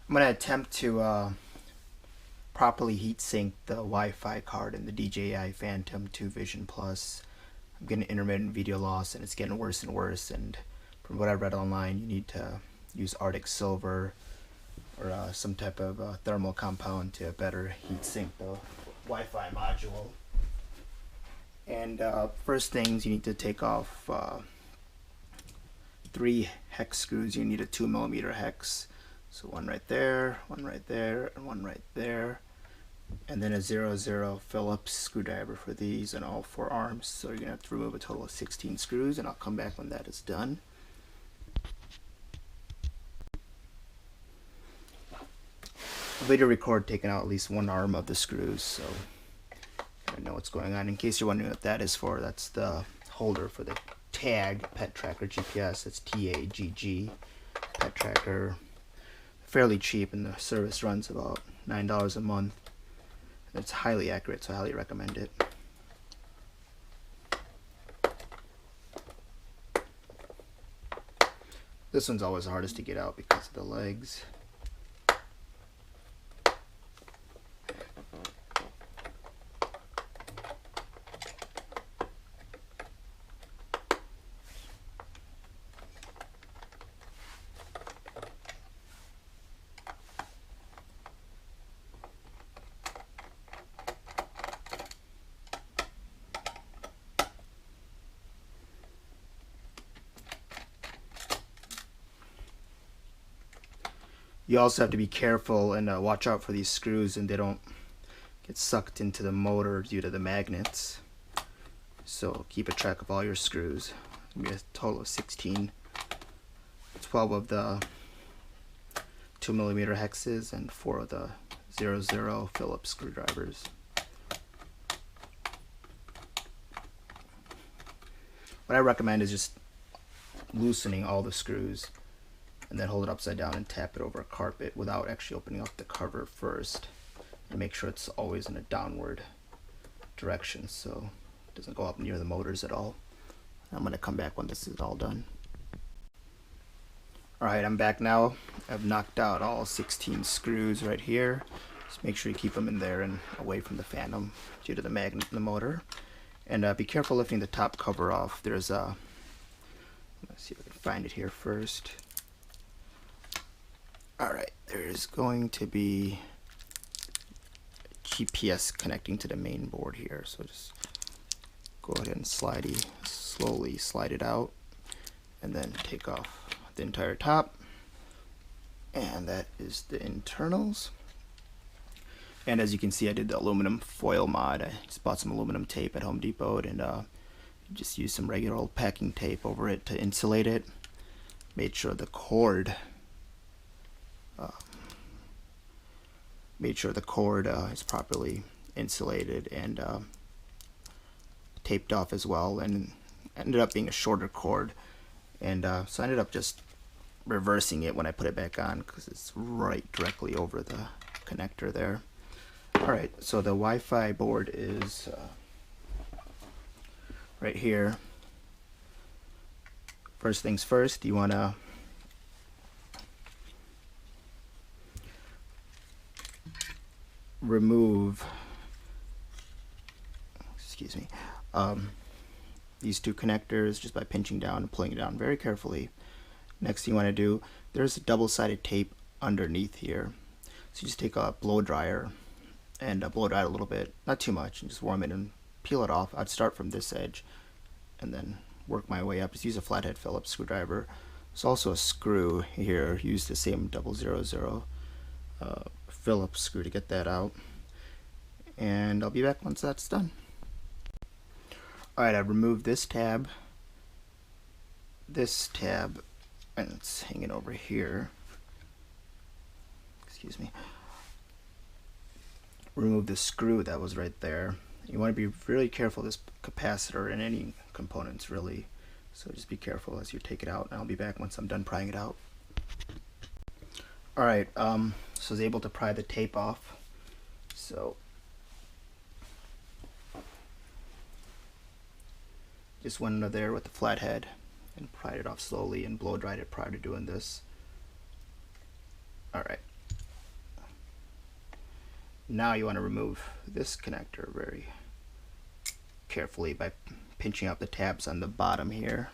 I'm going to attempt to properly heatsink the Wi-Fi card in the DJI Phantom 2 Vision Plus. I'm getting intermittent video loss and it's getting worse and worse, and from what I read online you need to use Arctic Silver or some type of thermal compound to better heatsink the Wi-Fi module. And first things, you need to take off 3 hex screws. You need a 2mm hex. So one right there, and one right there. And then a 00 Phillips screwdriver for these and all 4 arms. So you're going to have to remove a total of 16 screws, and I'll come back when that is done. I'll later record taking out at least one arm of the screws, so I know what's going on. In case you're wondering what that is for, that's the holder for the tag Pet Tracker GPS. It's TAGG Pet Tracker. Fairly cheap, and the service runs about $9 a month. It's highly accurate, so I highly recommend it. This one's always the hardest to get out because of the legs. You also have to be careful and watch out for these screws, and they don't get sucked into the motor due to the magnets. So keep a track of all your screws. It'll be a total of 16. 12 of the 2mm hexes and 4 of the 00 Phillips screwdrivers. What I recommend is just loosening all the screws and then hold it upside down and tap it over a carpet without actually opening up the cover first, and make sure it's always in a downward direction so it doesn't go up near the motors at all. I'm going to come back when this is all done. Alright, I'm back now. I've knocked out all 16 screws right here. Just make sure you keep them in there and away from the Phantom due to the magnet in the motor. And be careful lifting the top cover off. There's a, let's see if I can find it here first. Alright, there's going to be GPS connecting to the main board here, so just go ahead and slowly slide it out, and then take off the entire top, and that is the internals. And as you can see, I did the aluminum foil mod. I just bought some aluminum tape at Home Depot and just used some regular old packing tape over it to insulate it. Made sure the cord is properly insulated and taped off as well, and ended up being a shorter cord, and so I ended up just reversing it when I put it back on because it's right directly over the connector there. Alright, so the Wi-Fi board is right here. First things first, you want to remove these 2 connectors just by pinching down and pulling it down very carefully. Next thing you want to do, there's a double-sided tape underneath here, so you just take a blow dryer and blow it out a little bit, not too much, and just warm it and peel it off. I'd start from this edge and then work my way up. Just use a flathead Phillips screwdriver. There's also a screw here. Use the same 000 Phillips screw to get that out, and I'll be back once that's done. Alright, I've removed this tab, and it's hanging over here. Excuse me. Remove the screw that was right there. You want to be really careful of this capacitor and any components really, so just be careful as you take it out, and I'll be back once I'm done prying it out. Alright, so I was able to pry the tape off. So just went under there with the flathead and pried it off slowly and blow dried it prior to doing this. Alright, Now you want to remove this connector very carefully by pinching out the tabs on the bottom here.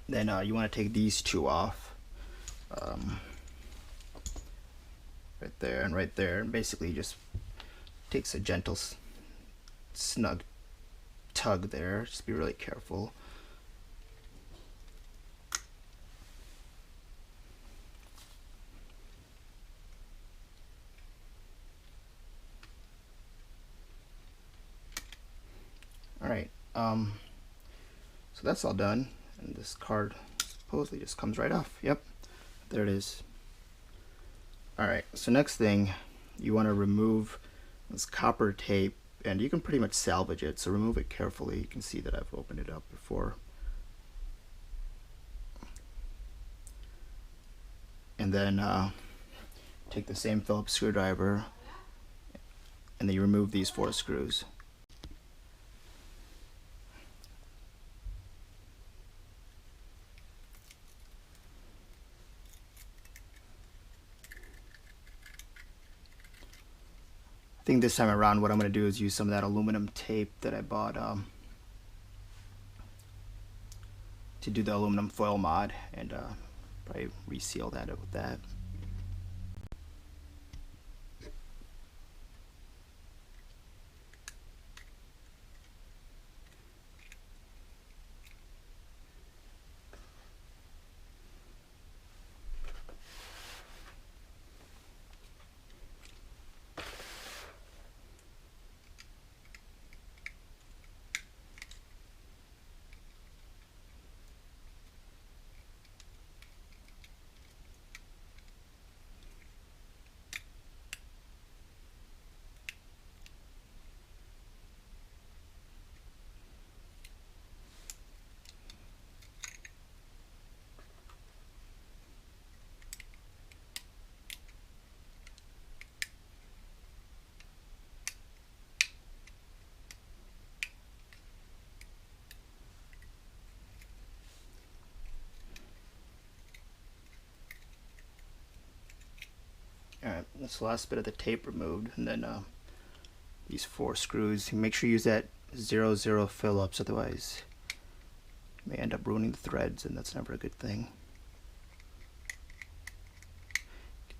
Then you want to take these two off, right there and right there, and basically just takes a gentle snug tug there. Just be really careful. Alright, so that's all done, and this card supposedly just comes right off. Yep, there it is. Alright, so next thing, you want to remove this copper tape, and you can pretty much salvage it, so remove it carefully. You can see that I've opened it up before. And then take the same Phillips screwdriver, and then you remove these 4 screws. I think this time around what I'm going to do is use some of that aluminum tape that I bought to do the aluminum foil mod, and probably reseal that with that. Alright, that's the last bit of the tape removed, and then these 4 screws. Make sure you use that 00 Phillips, otherwise you may end up ruining the threads, and that's never a good thing.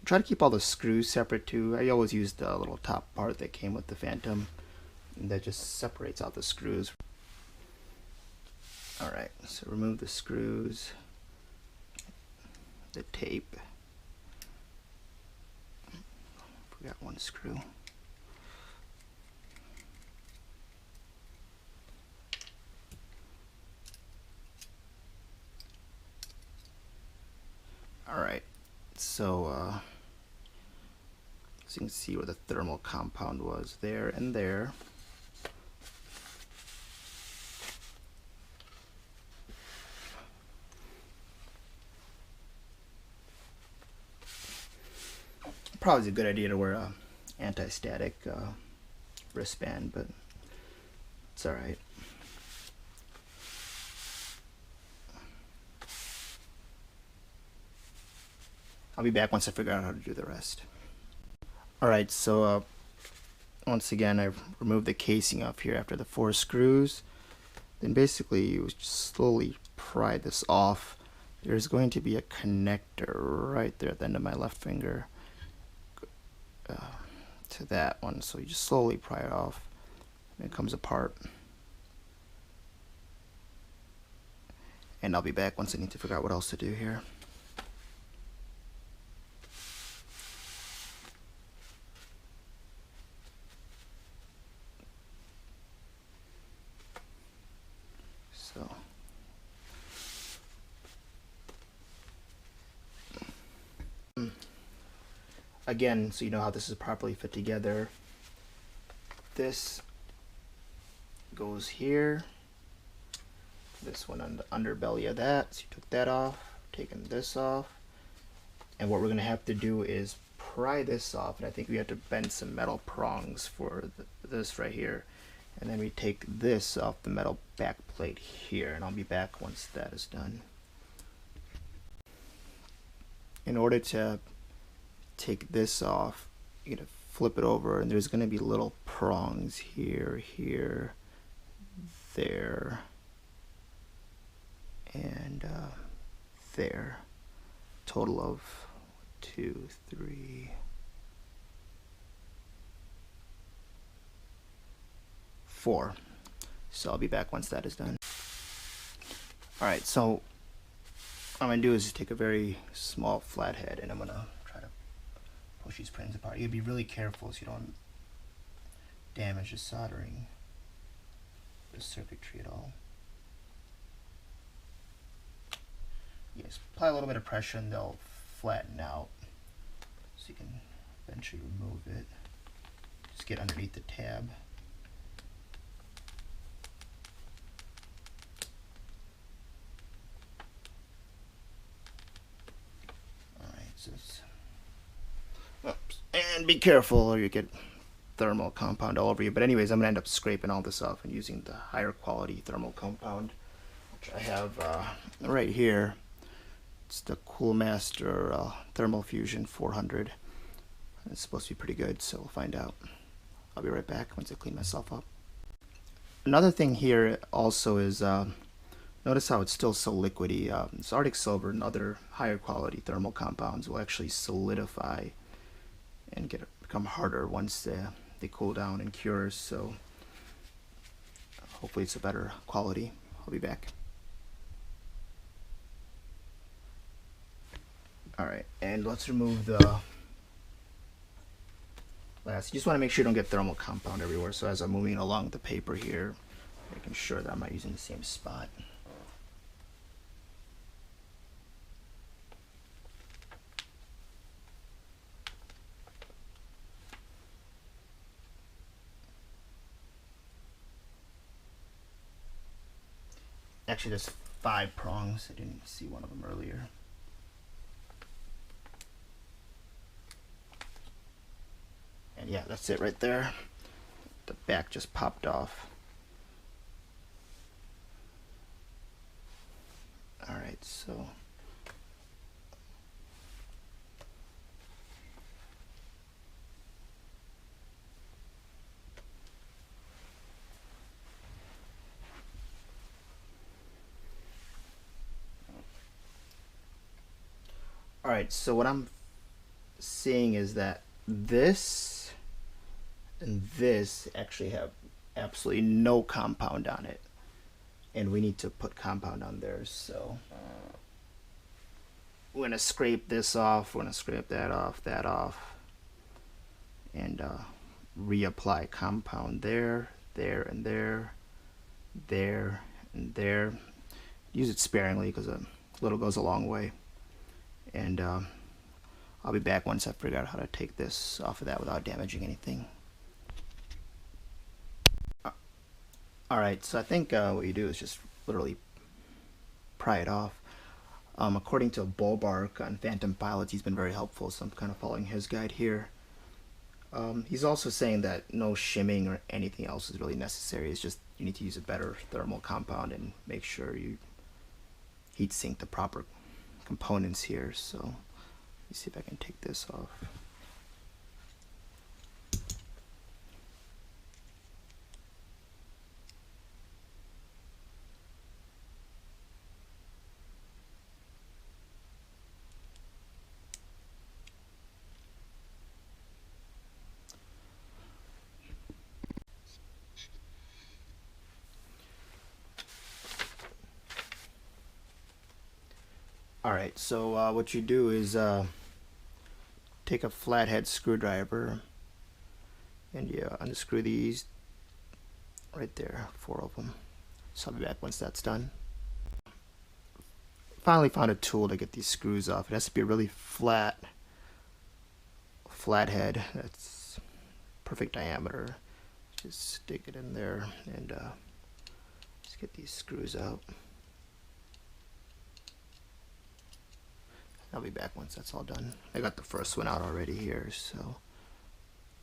Try to keep all the screws separate too. I always use the little top part that came with the Phantom, and that just separates out the screws. Alright, so remove the screws, the tape. Got 1 screw. Alright, so as you can see where the thermal compound was, there and there. Probably is a good idea to wear a anti-static wristband, but it's alright. I'll be back once I figure out how to do the rest. Alright, so once again I've removed the casing off here after the 4 screws. Then basically you just slowly pry this off. There's going to be a connector right there at the end of my left finger to that one, so you just slowly pry it off and it comes apart. And I'll be back once I need to figure out what else to do here. So again, so you know how this is properly fit together, this goes here, this one on the underbelly of that, so you took that off, taking this off, and what we're going to have to do is pry this off, and I think we have to bend some metal prongs for this right here, and then we take this off the metal back plate here, and I'll be back once that is done. In order to take this off, you're gonna flip it over, and there's gonna be little prongs here, here, there, and there. Total of 2, 3, 4. So I'll be back once that is done. Alright, so what I'm going to do is just take a very small flathead, and I'm going to try to push these pins apart. You gotta be really careful so you don't damage the soldering, the circuitry at all. Yes, apply a little bit of pressure and they'll flatten out, so you can eventually remove it. Just get underneath the tab. Alright, so oops, and be careful or you get thermal compound all over you. But anyways, I'm going to end up scraping all this off and using the higher quality thermal compound, which I have right here. It's the Coolmaster Thermal Fusion 400. It's supposed to be pretty good, so we'll find out. I'll be right back once I clean myself up. Another thing here also is, notice how it's still so liquidy. This Arctic Silver and other higher quality thermal compounds will actually solidify and become harder once they cool down and cure, so hopefully it's a better quality. I'll be back. Alright, and let's remove the last. You just want to make sure you don't get thermal compound everywhere, so as I'm moving along the paper here, making sure that I'm not using the same spot. Actually, there's 5 prongs. I didn't see one of them earlier. And yeah, that's it right there. The back just popped off. Alright, so alright, so what I'm seeing is that this and this actually have absolutely no compound on it, and we need to put compound on there. So we're gonna scrape this off, we're gonna scrape that off, and reapply compound there, and there, and there. Use it sparingly because a little goes a long way. And I'll be back once I figure out how to take this off of that without damaging anything. Alright, so I think what you do is just literally pry it off. According to BurlBark on Phantom pilots, he's been very helpful, so I'm kind of following his guide here. He's also saying that no shimming or anything else is really necessary. It's just you need to use a better thermal compound and make sure you heat sink the proper components here. So let me see if I can take this off. Alright, so what you do is take a flathead screwdriver and you unscrew these right there, 4 of them. So I'll be back once that's done. Finally found a tool to get these screws off. It has to be a really flathead that's perfect diameter. Just stick it in there and just get these screws out. I'll be back once that's all done. I got the first one out already here, so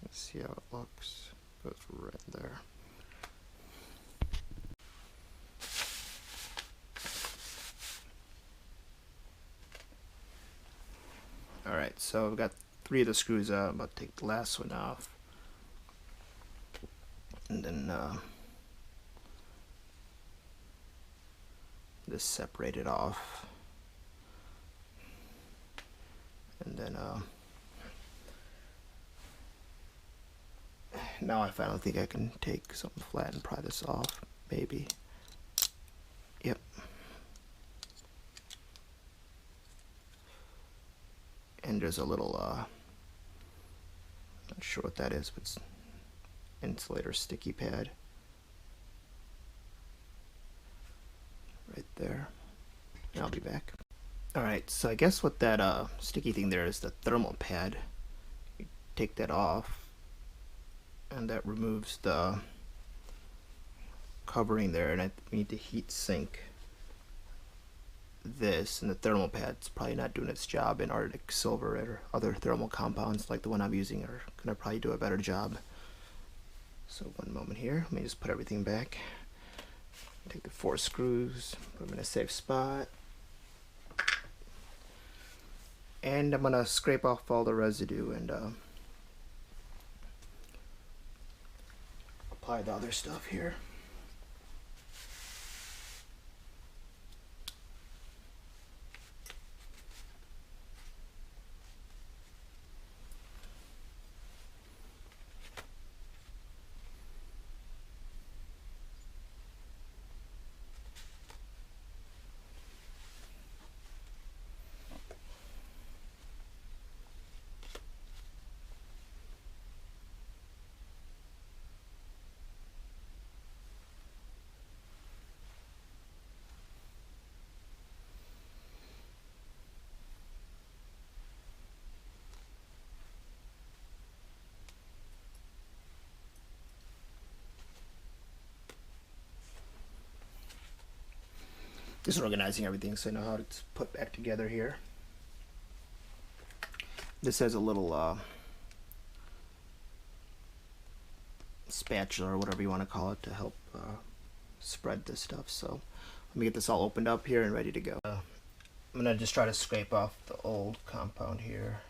let's see how it looks. Goes right there. Alright, so I've got 3 of the screws out. I'm about to take the last one off, and then this separate it off, and then now I finally think I can take something flat and pry this off, maybe. Yep. And there's a little not sure what that is, but it's insulator sticky pad right there. And I'll be back. Alright, so I guess what that sticky thing there is the thermal pad. You take that off, and that removes the covering there, and I need to heat sink this, and the thermal pad's probably not doing its job, and Arctic Silver or other thermal compounds like the one I'm using are gonna probably do a better job. So one moment here, let me just put everything back. Take the 4 screws, put them in a safe spot, and I'm gonna scrape off all the residue and apply the other stuff here. Just organizing everything so I know how to put back together here. This has a little spatula or whatever you want to call it to help spread this stuff. So let me get this all opened up here and ready to go. I'm gonna just try to scrape off the old compound here.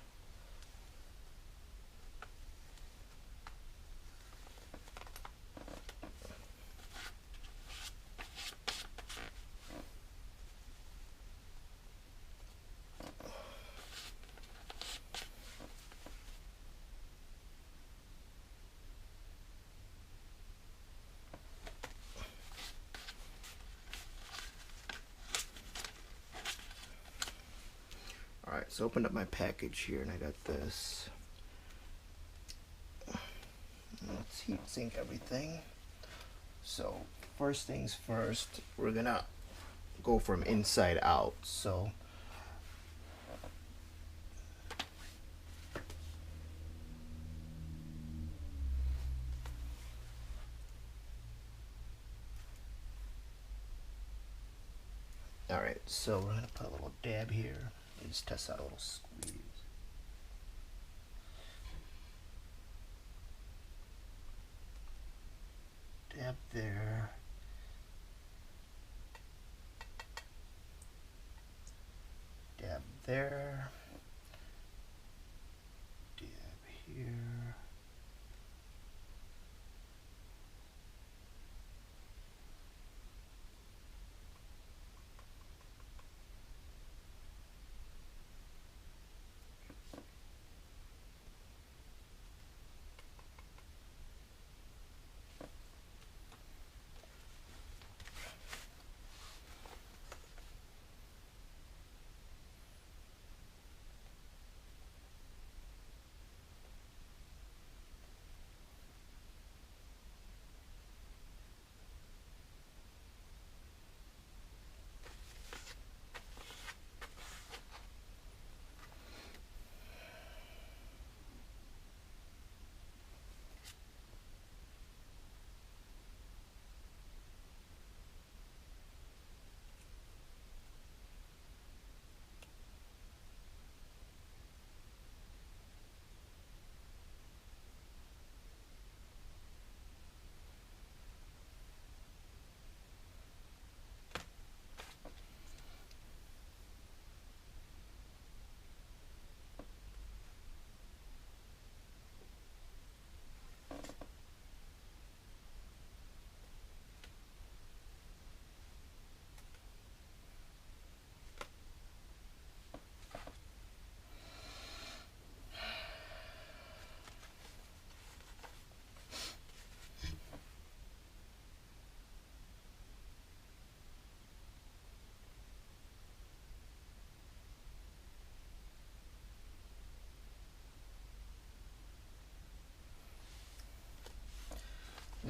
Alright, so opened up my package here and I got this. Let's heat sink everything. So first things first, we're gonna go from inside out. So alright, so we're gonna put a little dab here. Just test out a little squeeze. Dab there. Dab there. Dab here.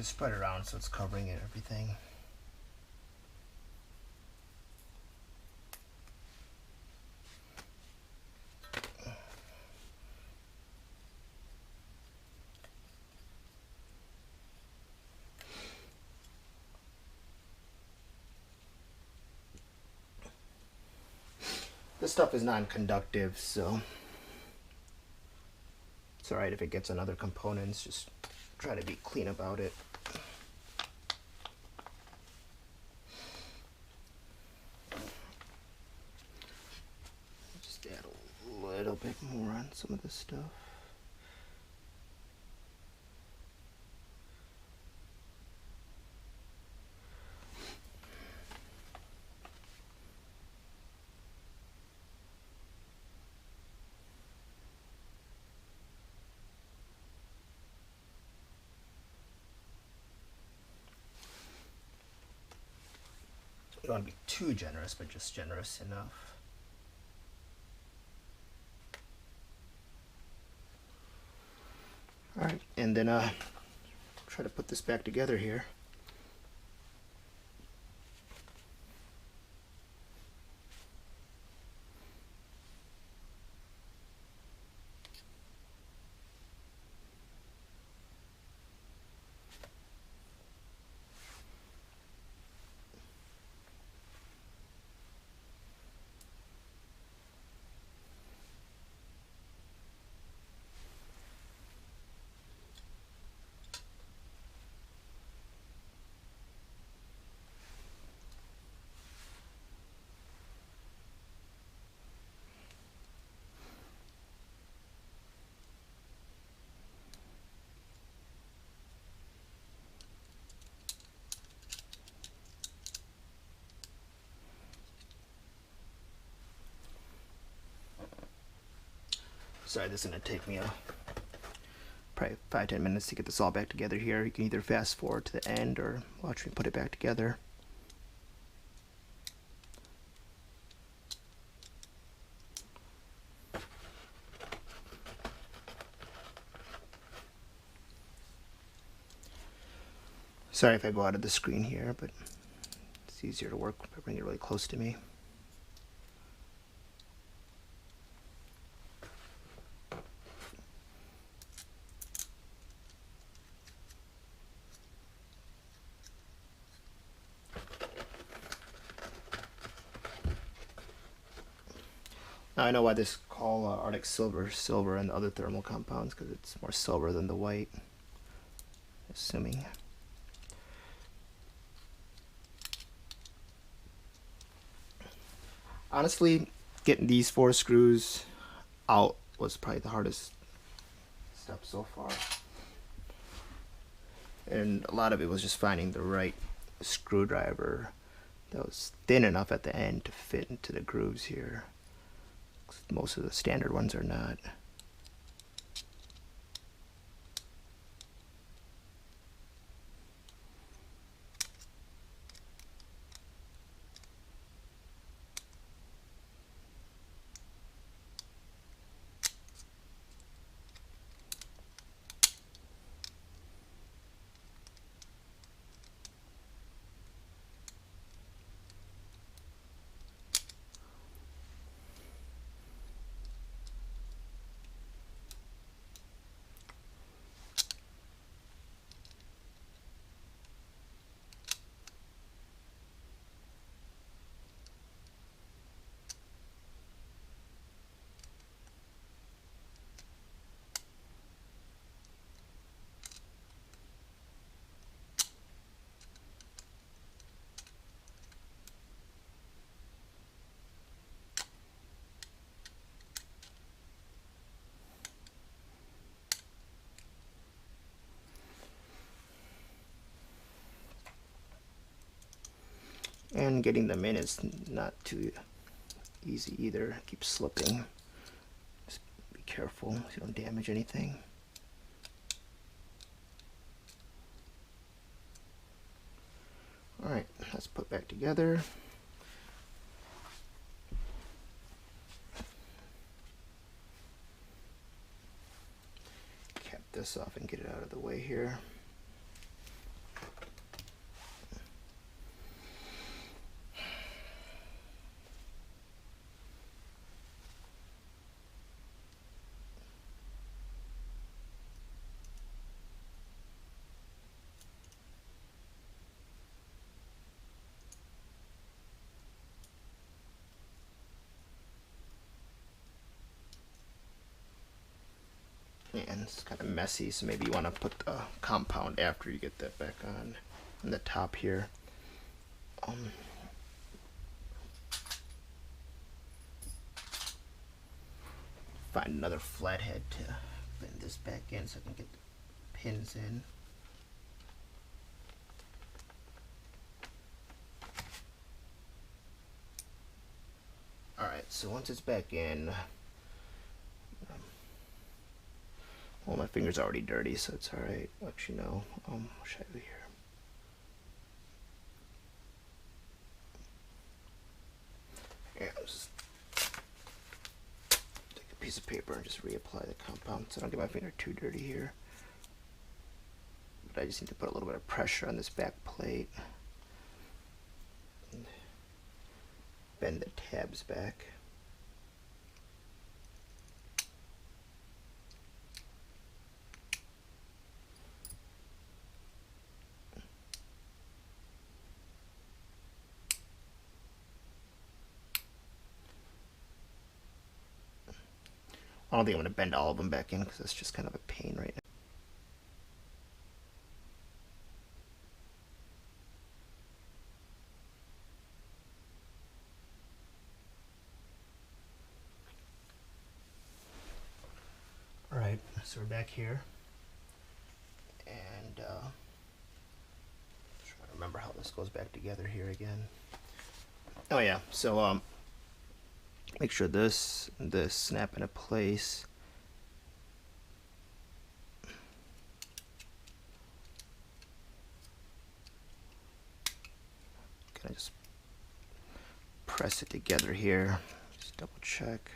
Just spread it around so it's covering it, everything. This stuff is non-conductive, so it's alright if it gets on other components. Just try to be clean about it. Just add a little bit more on some of this stuff. You don't want to be too generous, but just generous enough. Alright, and then try to put this back together here. Sorry, this is going to take me probably 5-10 minutes to get this all back together here. You can either fast forward to the end or watch me put it back together. Sorry if I go out of the screen here, but it's easier to work if I bring it really close to me. Now I know why this is called Arctic silver and the other thermal compounds, because it's more silver than the white, assuming. Honestly, getting these 4 screws out was probably the hardest step so far. And a lot of it was just finding the right screwdriver that was thin enough at the end to fit into the grooves here. Most of the standard ones are not. And getting them in is not too easy either. It keeps slipping. Just be careful so you don't damage anything. Alright, let's put back together. Cap this off and get it out of the way here. and it's kind of messy, so maybe you want to put the compound after you get that back on the top here. Find another flathead to bend this back in so I can get the pins in. Alright, so once it's back in, well, my finger's already dirty, so it's alright. Actually, no. What should I do here? Yeah, I'll just take a piece of paper and just reapply the compound so I don't get my finger too dirty here. But I just need to put a little bit of pressure on this back plate. And bend the tabs back. I don't think I'm going to bend all of them back in because that's just kind of a pain right now. Alright, so we're back here. And trying to remember how this goes back together here again. Oh yeah, so make sure this and this snap into place. Kind of just press it together here. Just double check.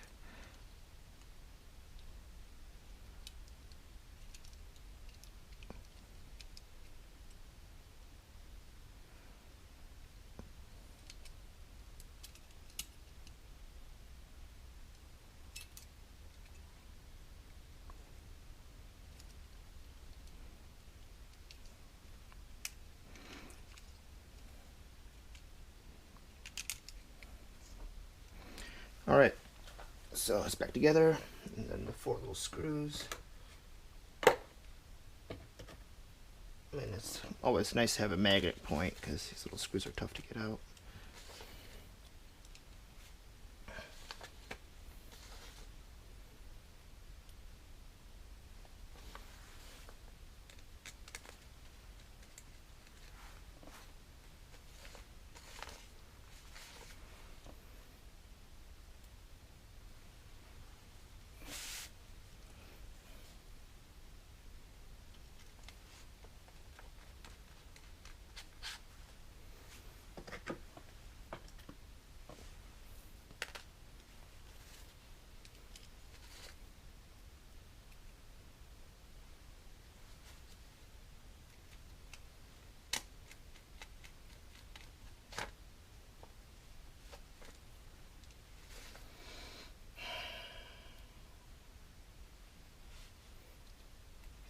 Alright, so it's back together, and then the 4 little screws. And it's always nice to have a magnet point because these little screws are tough to get out.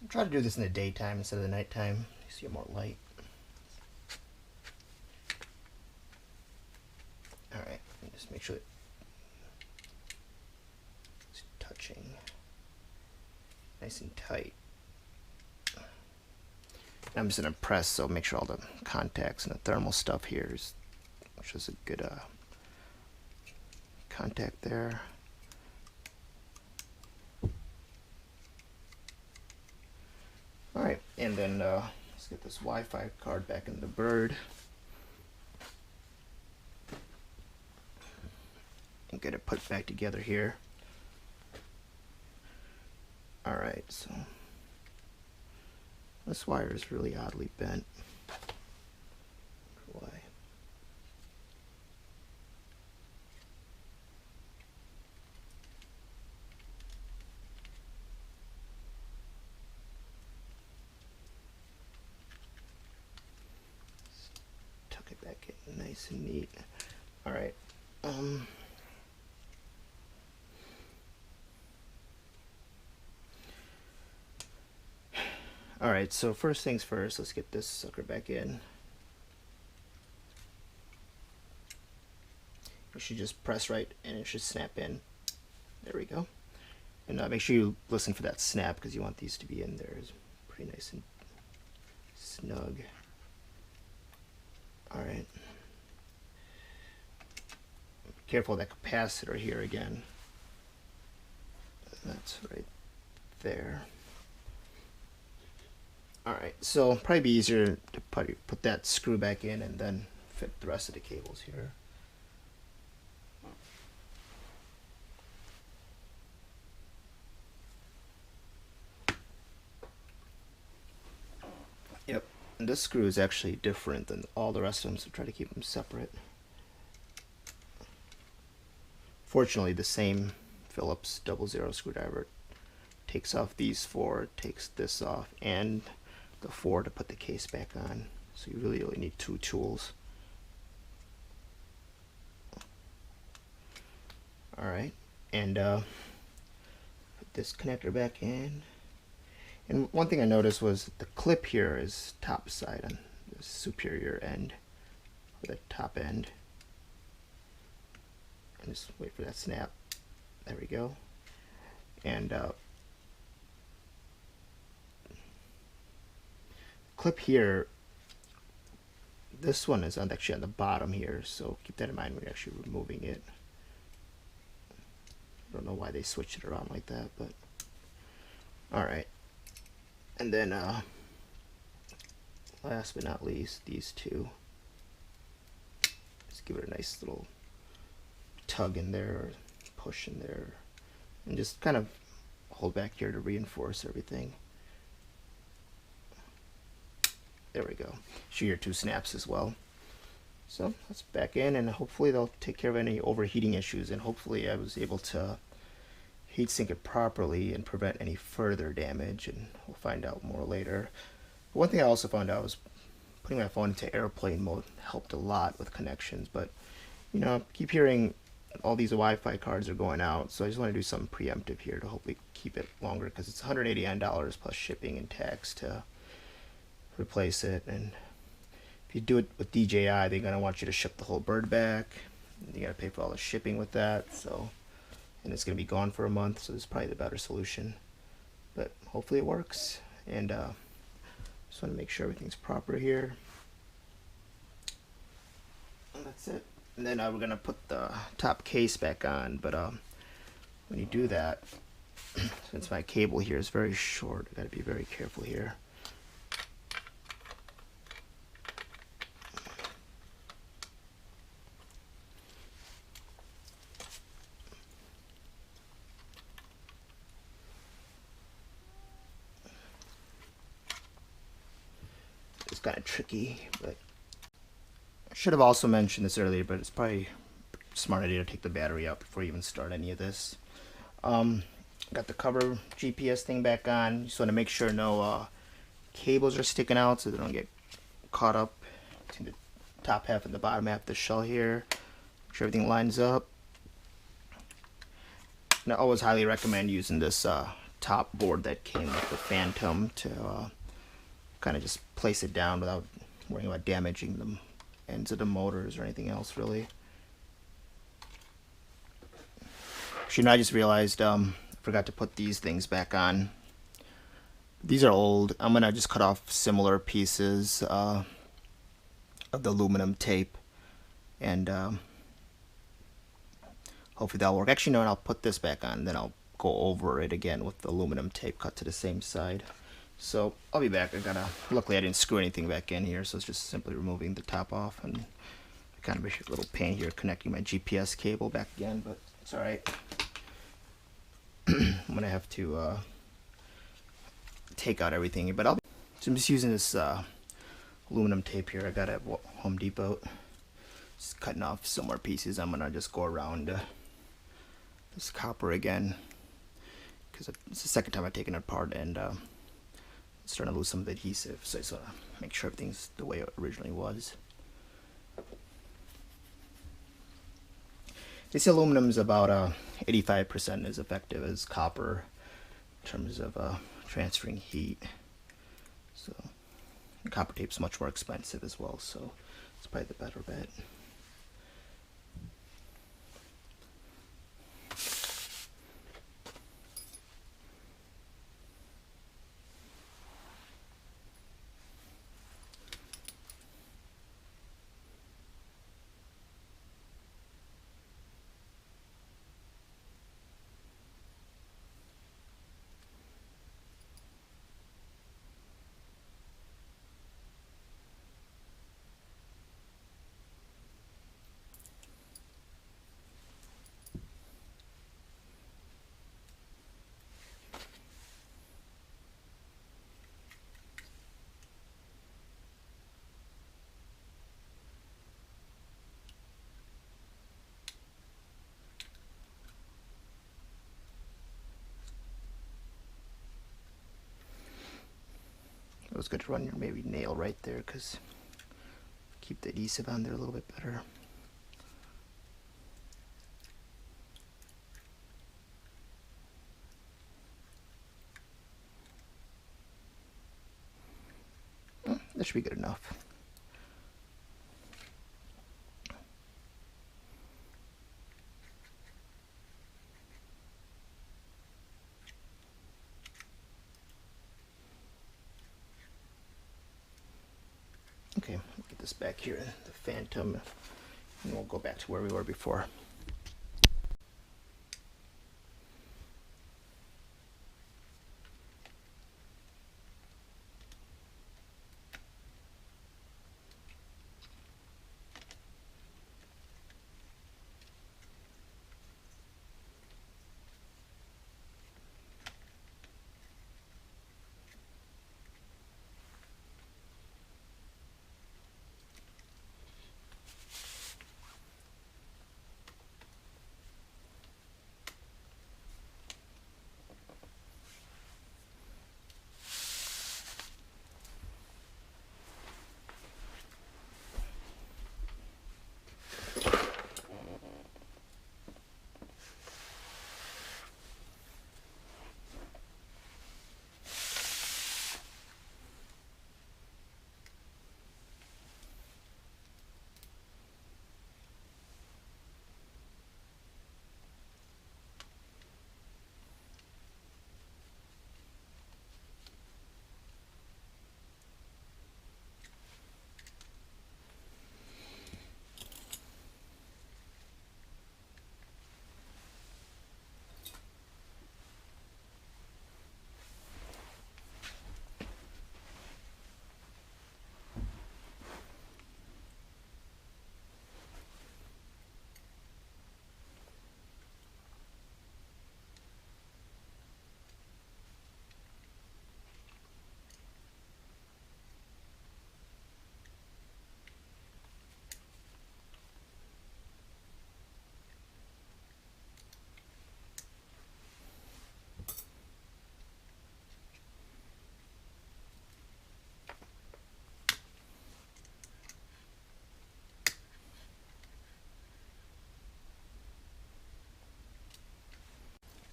Try to do this in the daytime instead of the nighttime. You see more light. Alright, just make sure that it's touching nice and tight. I'm just going to press, so make sure all the contacts and the thermal stuff here is, which is a good contact there. Alright, and then let's get this Wi-Fi card back in the bird. And get it put back together here. Alright, so this wire is really oddly bent. Why? Tuck it back in nice and neat. Alright. Alright, so first things first, let's get this sucker back in. You should just press right and it should snap in. There we go. And make sure you listen for that snap, because you want these to be in there. It's pretty nice and snug. Alright. Careful of that capacitor here again. That's right there. Alright, so probably be easier to put that screw back in and then fit the rest of the cables here. Yep, and this screw is actually different than all the rest of them, so try to keep them separate. Fortunately, the same Phillips 00 screwdriver takes off these four, takes this off, and the four to put the case back on. So you really only need two tools. Alright, and put this connector back in. And one thing I noticed was the clip here is top side on the superior end, or the top end. And just wait for that snap. There we go. And clip here, this one is actually on the bottom here, so keep that in mind when you're actually removing it. I don't know why they switched it around like that, but alright. And then last but not least, these two. Just give it a nice little tug in there, or push in there, and just kind of hold back here to reinforce everything. There we go. Show your two snaps as well. So that's back in, and hopefully they'll take care of any overheating issues, and hopefully I was able to heat sink it properly and prevent any further damage, and we'll find out more later. But one thing I also found out was putting my phone into airplane mode helped a lot with connections, but you know, I keep hearing all these Wi-Fi cards are going out, so I just want to do something preemptive here to hopefully keep it longer, because it's $189 plus shipping and tax to replace it. And if you do it with DJI, they're going to want you to ship the whole bird back. You got to pay for all the shipping with that, so, and it's going to be gone for a month, so this is probably the better solution. But hopefully it works, and just want to make sure everything's proper here. And that's it. And then we're going to put the top case back on, but when you do that, since my cable here is very short, I got to be very careful here. It's kind of tricky, but I should have also mentioned this earlier, but it's probably a smart idea to take the battery out before you even start any of this. Got the cover GPS thing back on. Just want to make sure no cables are sticking out so they don't get caught up between the top half and the bottom half of the shell here. Make sure everything lines up. And I always highly recommend using this top board that came with the Phantom to kind of just place it down without worrying about damaging the ends of the motors or anything else really. Actually, now I just realized I forgot to put these things back on. These are old. I'm gonna just cut off similar pieces of the aluminum tape, and hopefully that'll work. Actually, no, I'll put this back on, then I'll go over it again with the aluminum tape cut to the same side. So I'll be back. Luckily I didn't screw anything back in here, so it's just simply removing the top off, and kind of a little pain here connecting my GPS cable back again, but it's alright. I'm gonna have to take out everything, but so I'm just using this aluminum tape here I got at Home Depot. Just cutting off some more pieces. I'm gonna just go around this copper again, because it's the second time I've taken it apart, and it's starting to lose some of the adhesive, so I just want to make sure everything's the way it originally was. This aluminum is about 85% as effective as copper in terms of transferring heat. So copper tape's much more expensive as well, so it's probably the better bet. was good to run your maybe nail right there, because keep the adhesive on there a little bit better. That should be good enough. Okay, we'll get this back here in the Phantom, and we'll go back to where we were before.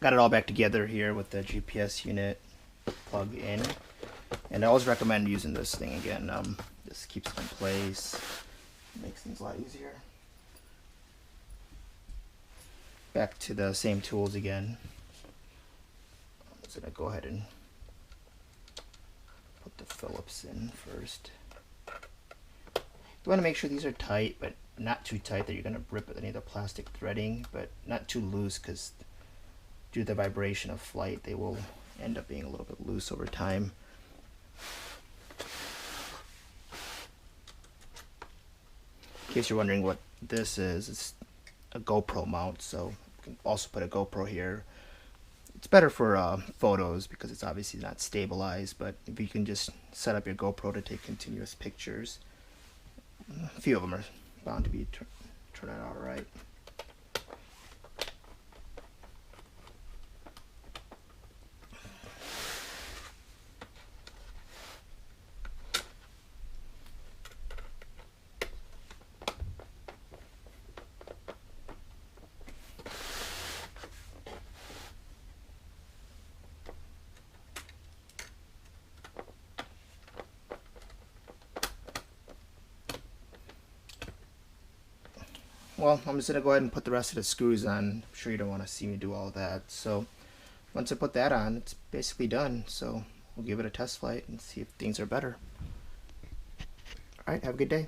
Got it all back together here with the GPS unit plug in, and I always recommend using this thing again. This keeps it in place, makes things a lot easier. Back to the same tools again. I'm just gonna go ahead and put the Phillips in first. You want to make sure these are tight, but not too tight that you're gonna rip any of the plastic threading, but not too loose, because due to the vibration of flight, they will end up being a little bit loose over time. In case you're wondering what this is, it's a GoPro mount, so you can also put a GoPro here. It's better for photos because it's obviously not stabilized, but if you can just set up your GoPro to take continuous pictures, a few of them are bound to be turning out alright. Well, I'm just going to go ahead and put the rest of the screws on. I'm sure you don't want to see me do all that. So once I put that on, it's basically done. So we'll give it a test flight and see if things are better. Alright, have a good day.